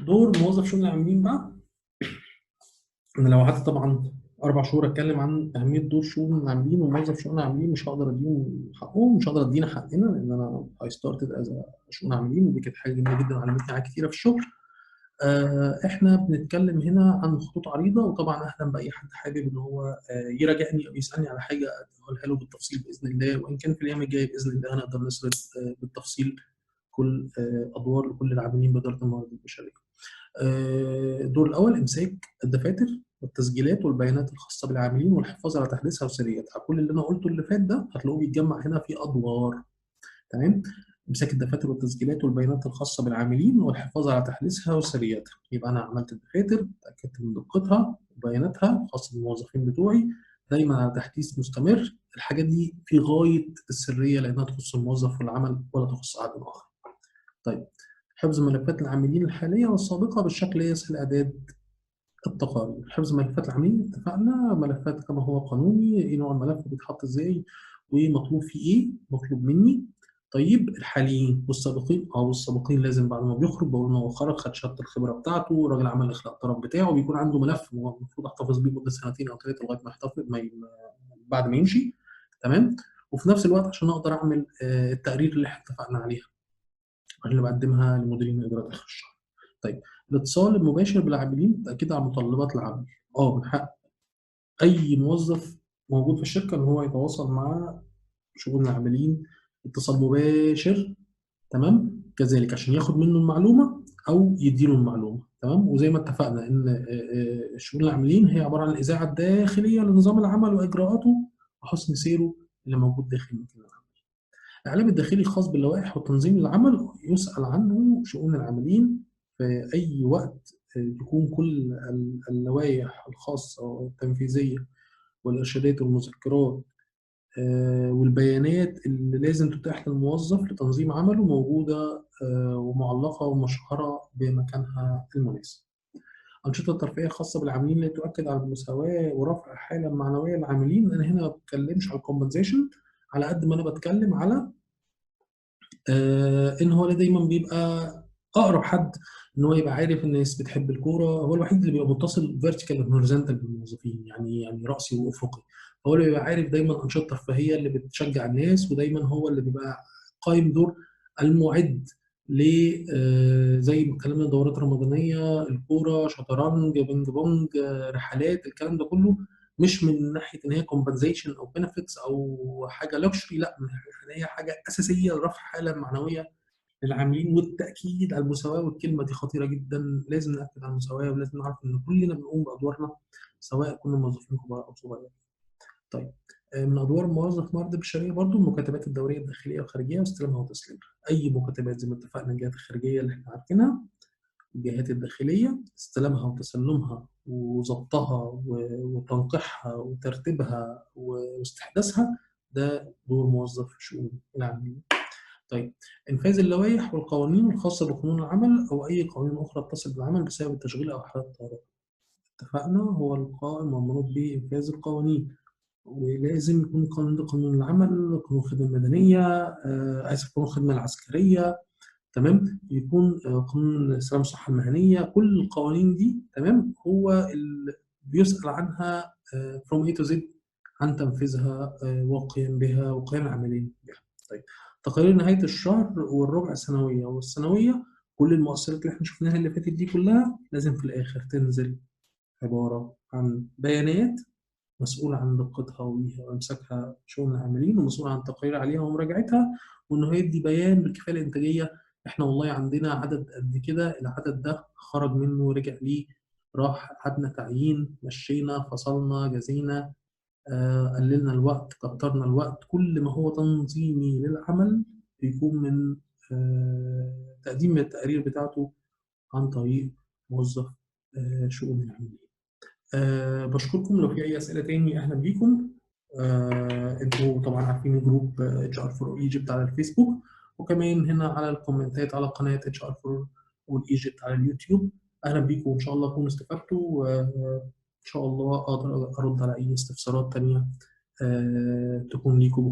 دور موظف شؤون العاملين بقى. انا لو قعدت طبعا 4 شهور اتكلم عن اهميه دور شؤون العاملين وموظف شؤون العاملين مش هقدر اديهم حقهم، مش هقدر ادينا حقنا، لان انا اي ستارتد از شؤون عاملين، ودي كانت حاجه جميله جدا علمتني حاجات كتيره في الشغل. احنا بنتكلم هنا عن خطوط عريضه، وطبعا اهلا باي حد حابب ان هو يراجعني او يسالني على حاجه اقولها له بالتفصيل باذن الله، وان كان في الايام الجايه باذن الله هنقدر نسرد بالتفصيل كل ادوار لكل العاملين باداره الموارد البشريه. الدور الأول إمساك الدفاتر والتسجيلات والبيانات الخاصة بالعاملين والحفاظ على تحديثها وسريتها. كل اللي أنا قلته اللي فات ده هتلاقوه بيتجمع هنا في أدوار. تمام. إمساك الدفاتر والتسجيلات والبيانات الخاصة بالعاملين والحفاظ على تحديثها وسريتها. يبقى أنا عملت الدفاتر، تأكدت من دقتها وبياناتها خاصة بالموظفين بتوعي، دايما على تحديث مستمر. الحاجات دي في غاية السرية لأنها تخص الموظف والعمل ولا تخص أحد آخر. طيب، حفظ ملفات العاملين الحالية والسابقة بالشكل يسهل إعداد التقارير. حفظ ملفات العاملين اتفقنا، ملفات كما هو قانوني، إيه نوع الملف بيتحط إزاي ومطلوب فيه إيه مطلوب مني. طيب، الحاليين والسابقين، والسابقين لازم بعد ما بيخرج بقول إن هو خرج، خد شهادة الخبرة بتاعته، راجل عمل إخلاء الطرف بتاعه، بيكون عنده ملف المفروض أحتفظ بيه مدة 2 أو 3 لغاية ما يحتفظ بعد ما يمشي. تمام. وفي نفس الوقت عشان أقدر أعمل التقرير اللي إحنا اتفقنا عليها اللي بقدمها لمديرين الإدارات آخر الشهر. طيب، الاتصال المباشر بالعاملين، التأكيد على متطلبات العمل. من حق أي موظف موجود في الشركة إن هو يتواصل مع شؤون العاملين اتصال مباشر. تمام. كذلك عشان ياخد منه المعلومة أو يديله المعلومة. تمام. وزي ما اتفقنا إن شؤون العاملين هي عبارة عن الإذاعة الداخلية لنظام العمل وإجراءاته وحسن سيره اللي موجود داخل مكان العمل. الإعلام الداخلي الخاص باللوائح وتنظيم العمل يسأل عنه شؤون العاملين في أي وقت. تكون كل اللوائح الخاصة والتنفيذية والإرشادات والمذكرات والبيانات اللي لازم تتاح للموظف لتنظيم عمله موجودة ومعلقة ومشهورة بمكانها المناسب. أنشطة ترفيهية خاصة بالعاملين اللي تؤكد على المساواة ورفع الحالة المعنوية للعاملين. أنا هنا ما بتكلمش على الكومبنسيشن على قد ما أنا بتكلم على ان هو دايما بيبقى اقرب حد، ان هو يبقى عارف الناس بتحب الكوره، هو الوحيد اللي بيبقى متصل فيرتيكال وهوريزونتال بالموظفين، يعني راسي وافقي. هو اللي بيبقى عارف دايما انشطه ترفيهيه اللي بتشجع الناس، ودايما هو اللي بيبقى قايم دور المعد ل زي ما اتكلمنا دورات رمضانيه، الكوره، شطرنج، بينج بونج، رحلات، الكلام ده كله مش من ناحيه ان هي كومبنسيشن او بنفيتس او حاجه لوكسري، لا، من ان هي حاجه اساسيه لرفع الحاله المعنويه للعاملين والتاكيد على المساواه. والكلمه دي خطيره جدا، لازم ناكد على المساواه ولازم نعرف ان كلنا بنقوم بادوارنا سواء كنا موظفين كبار او صغيرين. طيب، من ادوار موظف موارد البشريه برضو المكاتبات الدوريه الداخليه والخارجيه واستلامها وتسليمها. اي مكاتبات زي ما اتفقنا، الجهات الخارجيه اللي احنا عارفينها، الجهات الداخليه، استلامها وتسلمها وضبطها وتنقيحها وترتيبها واستحداثها، ده دور موظف شؤون العاملين. طيب، إنفاذ اللوائح والقوانين الخاصة بقانون العمل أو أي قوانين أخرى تتصل بالعمل بسبب التشغيل أو حالة الطوارئ. اتفقنا هو القائم والمنوط بإنفاذ القوانين، ولازم يكون القانون ده قانون العمل، قانون الخدمة المدنية، قانون الخدمة العسكرية. تمام. يكون قانون السلامة والصحة المهنية. كل القوانين دي تمام هو اللي بيسأل عنها from A to Z عن تنفيذها والقيام بها وقيام العاملين بها. طيب، تقارير نهاية الشهر والربع السنوية والسنوية، كل المؤثرات اللي احنا شفناها اللي فاتت دي كلها لازم في الآخر تنزل عبارة عن بيانات مسؤول عن دقتها وإمساكها شؤون العاملين، ومسؤول عن التقرير عليها ومراجعتها، وإنه يدي بيان بالكفاية الإنتاجية. إحنا والله عندنا عدد قد كده، العدد ده خرج منه رجع ليه، راح قعدنا تعيين، مشينا، فصلنا، جزينا، قللنا الوقت، كترنا الوقت. كل ما هو تنظيمي للعمل بيكون من تقديم التقارير بتاعته عن طريق موظف شؤون العاملين. بشكركم. لو في أي أسئلة تاني أهلا بيكم. انتوا طبعا عارفين جروب اتش ار فور ايجيبت على الفيسبوك، وكمان هنا على الكومنتات على قناة اتش ار فور ايجيبت على اليوتيوب. أهلا بيكم، وإن شاء الله تكونوا استفدتوا، وإن شاء الله أقدر أرد على أي استفسارات تانية تكون ليكم.